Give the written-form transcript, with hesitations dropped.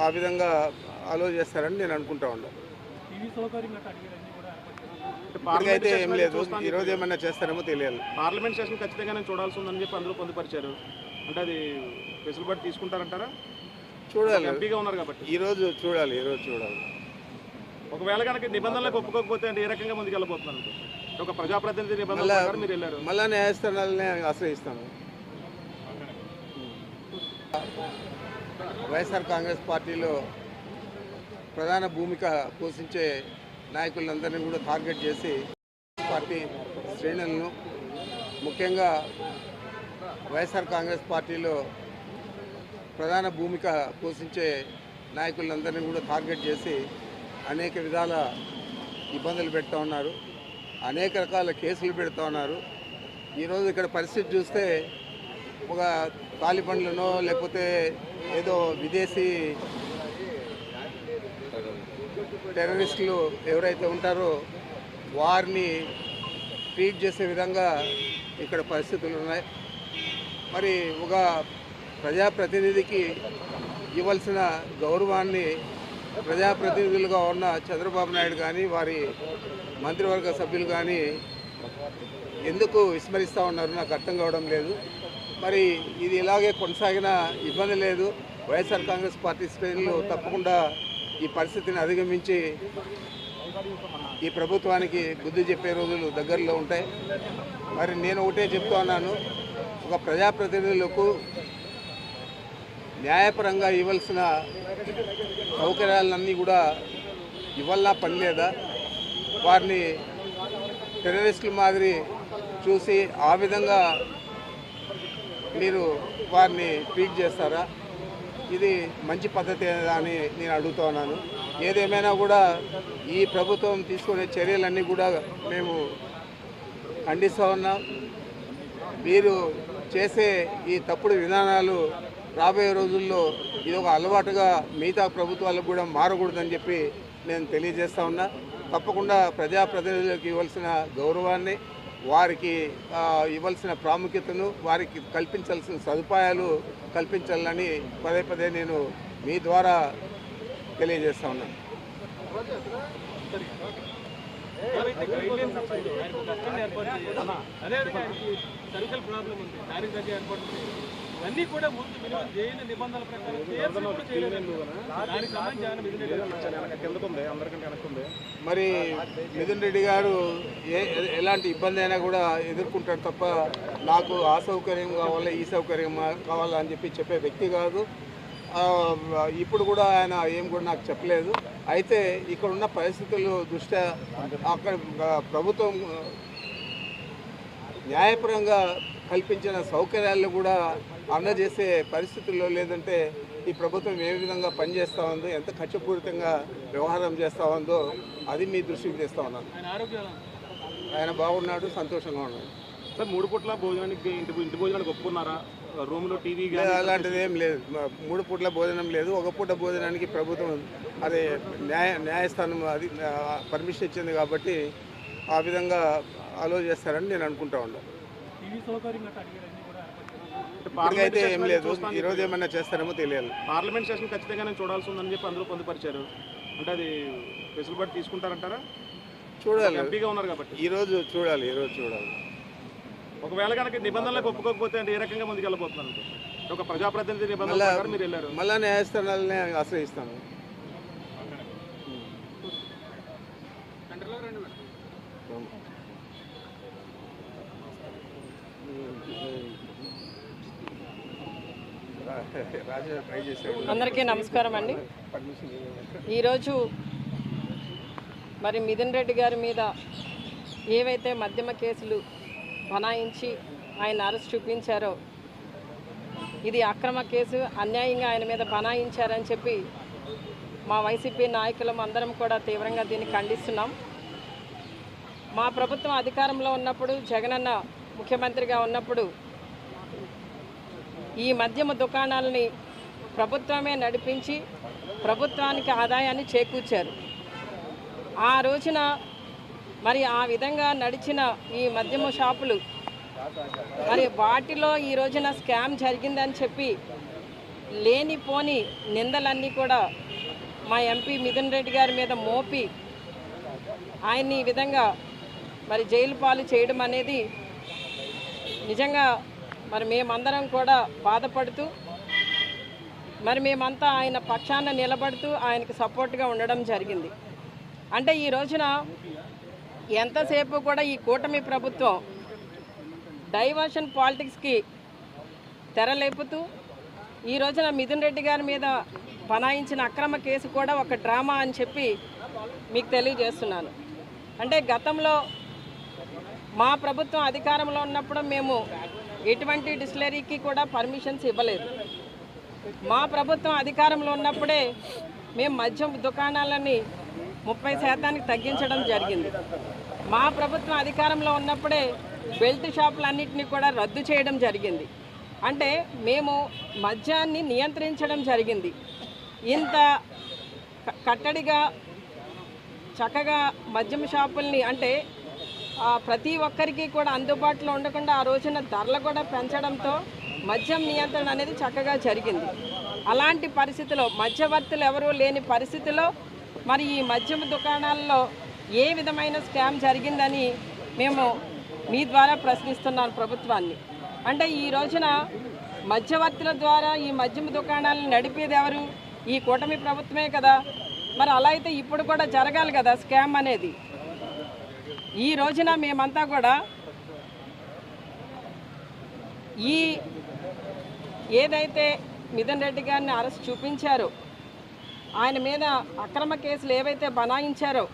ఆ విధంగా అలో చేస్తారని నేను అనుకుంటా ఉన్నాను. ఇప్పటికైతే ఏం లేదు, ఈరోజు ఏమన్నా చేస్తారేమో తెలియాలి. పార్లమెంట్ సెషన్ ఖచ్చితంగా నేను చూడాల్సి ఉందని చెప్పి అందులో పొందుపరిచారు. అంటే అది వెసులుబాటు తీసుకుంటారంటారా? చూడాలి, ఎంపీగా ఉన్నారు కాబట్టి ఈరోజు చూడాలి. ఒకవేళ కనుక నిబంధనలకు ఒప్పుకోకపోతే అంటే ఏ రకంగా ముందుకు వెళ్ళబోతున్నారు? ఒక ప్రజాప్రతినిధి నిబంధనలు మీరు వెళ్ళారు, మళ్ళా న్యాయస్థానాలనే ఆశ్రయిస్తాను. వైఎస్ఆర్ కాంగ్రెస్ పార్టీలో ప్రధాన భూమిక పోషించే నాయకులందరినీ కూడా టార్గెట్ చేసి పార్టీ శ్రేణులను, ముఖ్యంగా వైఎస్ఆర్ కాంగ్రెస్ పార్టీలో ప్రధాన భూమిక పోషించే నాయకులందరినీ కూడా టార్గెట్ చేసి అనేక విధాల ఇబ్బందులు పెడుతూ ఉన్నారు, అనేక రకాల కేసులు పెడుతూ ఉన్నారు. ఈరోజు ఇక్కడ పరిస్థితి చూస్తే ఒక తాలిబన్లనో లేకపోతే ఏదో విదేశీ టెర్రరిస్టులు ఎవరైతే ఉంటారో వారిని ట్రీట్ చేసే విధంగా ఇక్కడ పరిస్థితులు ఉన్నాయి. మరి ఒక ప్రజాప్రతినిధికి ఇవ్వాల్సిన గౌరవాన్ని ప్రజాప్రతినిధులుగా ఉన్న చంద్రబాబు నాయుడు కానీ వారి మంత్రివర్గ సభ్యులు కానీ ఎందుకు విస్మరిస్తూ ఉన్నారు నాకు అర్థం కావడం లేదు. మరి ఇది ఇలాగే కొనసాగిన ఇబ్బంది లేదు. వైఎస్ఆర్ కాంగ్రెస్ పార్టీ శ్రేణులు తప్పకుండా ఈ పరిస్థితిని అధిగమించి ఈ ప్రభుత్వానికి బుద్ధి చెప్పే రోజులు దగ్గరలో ఉంటాయి. మరి నేను ఒకటే చెప్తా ఉన్నాను, ఒక ప్రజాప్రతినిధులకు న్యాయపరంగా ఇవ్వాల్సిన సౌకర్యాలన్నీ కూడా ఇవ్వాలన్నా పని లేదా? వారిని టెర్రరిస్టుల మాదిరి చూసి ఆ విధంగా మీరు వారిని ట్రీట్ చేస్తారా? ఇది మంచి పద్ధతి అని నేను అడుగుతా ఉన్నాను. ఏదేమైనా కూడా ఈ ప్రభుత్వం తీసుకునే చర్యలన్నీ కూడా మేము ఖండిస్తూ ఉన్నాం. మీరు చేసే ఈ తప్పుడు విధానాలు రాబోయే రోజుల్లో ఇది ఒక అలవాటుగా మిగతా ప్రభుత్వాలకు కూడా మారకూడదని చెప్పి నేను తెలియజేస్తా ఉన్నా. తప్పకుండా ప్రజాప్రతినిధులకు ఇవ్వాల్సిన గౌరవాన్ని, వారికి ఇవ్వాల్సిన ప్రాముఖ్యతను, వారికి కల్పించాల్సిన సదుపాయాలు కల్పించాలని పదే పదే నేను మీ ద్వారా తెలియజేస్తా ఉన్నాను. అన్నీ కూడా ముందు మినిమం చేయని నిబంధనల ప్రకారం మరి మిథున్ రెడ్డి గారు ఎలాంటి ఇబ్బంది అయినా కూడా ఎదుర్కొంటాడు తప్ప నాకు ఆ సౌకర్యం కావాలా ఈ సౌకర్యం కావాలా అని చెప్పే వ్యక్తి కాదు. ఇప్పుడు కూడా ఆయన ఏం కూడా నాకు చెప్పలేదు. అయితే ఇక్కడ ఉన్న పరిస్థితుల దృష్ట్యా అక్కడ ప్రభుత్వం న్యాయపరంగా కల్పించిన సౌకర్యాలను కూడా అందజేసే పరిస్థితుల్లో లేదంటే ఈ ప్రభుత్వం ఏ విధంగా పనిచేస్తూ ఉందో, ఎంత ఖర్చుపూరితంగా వ్యవహారం చేస్తూ ఉందో అది మీ దృష్టికి తెస్తూ ఉన్నాను. ఆయన బాగున్నాడు, సంతోషంగా ఉన్నాడు. సార్ 3 పూట్ల భోజనానికి ఇంటి భోజనానికి ఒప్పుకున్నారా? రూమ్లో టీవీ అలాంటిది ఏం లేదు. 3 పూట్ల భోజనం లేదు. ఒక పూట భోజనానికి ప్రభుత్వం అదే న్యాయస్థానం అది పర్మిషన్ ఇచ్చింది కాబట్టి ఆ విధంగా అలో చేస్తారని నేను అనుకుంటా ఉన్నాను. ఇప్పటికైతే ఏం లేదు, ఈరోజు ఏమన్నా చేస్తారేమో తెలియాలి. పార్లమెంట్ సెషన్ ఖచ్చితంగా నేను చూడాల్సి ఉందని చెప్పి అందులో పొందుపరిచారు. అంటే అది వెసులుబాటు తీసుకుంటారంటారా? చూడాలి, ఎంపీగా ఉన్నారు కాబట్టి ఈరోజు చూడాలి. ఒకవేళ కనుక నిబంధనలకు ఒప్పుకోకపోతే అంటే ఏ రకంగా ముందుకు వెళ్ళబోతున్నారు? ఒక ప్రజాప్రతినిధి నిబంధనలు మీరు వెళ్ళారు, మళ్ళా న్యాయస్థానాలనే ఆశ్రయిస్తాను. అందరికీ నమస్కారం అండి. ఈరోజు మరి మిథున్ రెడ్డి గారి మీద ఏవైతే మద్యమ కేసులు బనాయించి ఆయన అరెస్ట్ చూపించారో ఇది అక్రమ కేసు, అన్యాయంగా ఆయన మీద బనాయించారని చెప్పి మా వైసీపీ నాయకులం అందరం కూడా తీవ్రంగా దీన్ని ఖండిస్తున్నాం. మా ప్రభుత్వం అధికారంలో ఉన్నప్పుడు, జగనన్న ముఖ్యమంత్రిగా ఉన్నప్పుడు ఈ మద్యమ దుకాణాలని ప్రభుత్వమే నడిపించి ప్రభుత్వానికి ఆదాయాన్ని చేకూర్చారు. ఆ రోజున మరి ఆ విధంగా నడిచిన ఈ మద్యమ షాపులు మరి వాటిలో ఈ రోజున స్కామ్ జరిగిందని చెప్పి లేనిపోని నిందలన్నీ కూడా మా ఎంపీ మిథున్ రెడ్డి గారి మీద మోపి ఆయన్ని ఈ విధంగా మరి జైలు పాలు చేయడం అనేది నిజంగా మరి మేమందరం కూడా బాధపడుతూ మరి మేమంతా ఆయన పక్షాన నిలబడుతూ ఆయనకు సపోర్ట్గా ఉండడం జరిగింది. అంటే ఈ రోజున ఎంతసేపు కూడా ఈ కూటమి ప్రభుత్వం డైవర్షన్ పాలిటిక్స్కి తెరలేపుతూ ఈ రోజున మిథున్ రెడ్డి గారి మీద బనాయించిన అక్రమ కేసు కూడా ఒక డ్రామా అని చెప్పి మీకు తెలియజేస్తున్నాను. అంటే గతంలో మా ప్రభుత్వం అధికారంలో ఉన్నప్పుడు మేము ఎటువంటి డిస్టిలరీకి కూడా పర్మిషన్స్ ఇవ్వలేదు. మా ప్రభుత్వం అధికారంలో ఉన్నప్పుడే మేము మద్యం దుకాణాలని 30% తగ్గించడం జరిగింది. మా ప్రభుత్వం అధికారంలో ఉన్నప్పుడే బెల్ట్ షాపులన్నింటినీ కూడా రద్దు చేయడం జరిగింది. అంటే మేము మద్యాన్ని నియంత్రించడం జరిగింది. ఇంత కట్టడిగా చక్కగా మద్యం షాపుల్ని అంటే ప్రతి ఒక్కరికి కూడా అందుబాటులో ఉండకుండా ఆ రోజున ధరలు కూడా పెంచడంతో మద్యం నియంత్రణ అనేది చక్కగా జరిగింది. అలాంటి పరిస్థితిలో మధ్యవర్తులు ఎవరూ లేని పరిస్థితిలో మరి ఈ మద్యం దుకాణాల్లో ఏ విధమైన స్కామ్ జరిగిందని మేము మీ ద్వారా ప్రశ్నిస్తున్నాను ప్రభుత్వాన్ని. అంటే ఈ రోజున మధ్యవర్తుల ద్వారా ఈ మద్యం దుకాణాలను నడిపేది ఎవరు? ఈ కూటమి ప్రభుత్వమే కదా. మరి అలా అయితే ఇప్పుడు కూడా జరగాలి కదా స్కామ్ అనేది. ఈ రోజున మేమంతా కూడా ఈ ఏదైతే మిథున్ రెడ్డి గారిని అరెస్ట్ చూపించారో ఆయన మీద అక్రమ కేసులు ఏవైతే బనాయించారో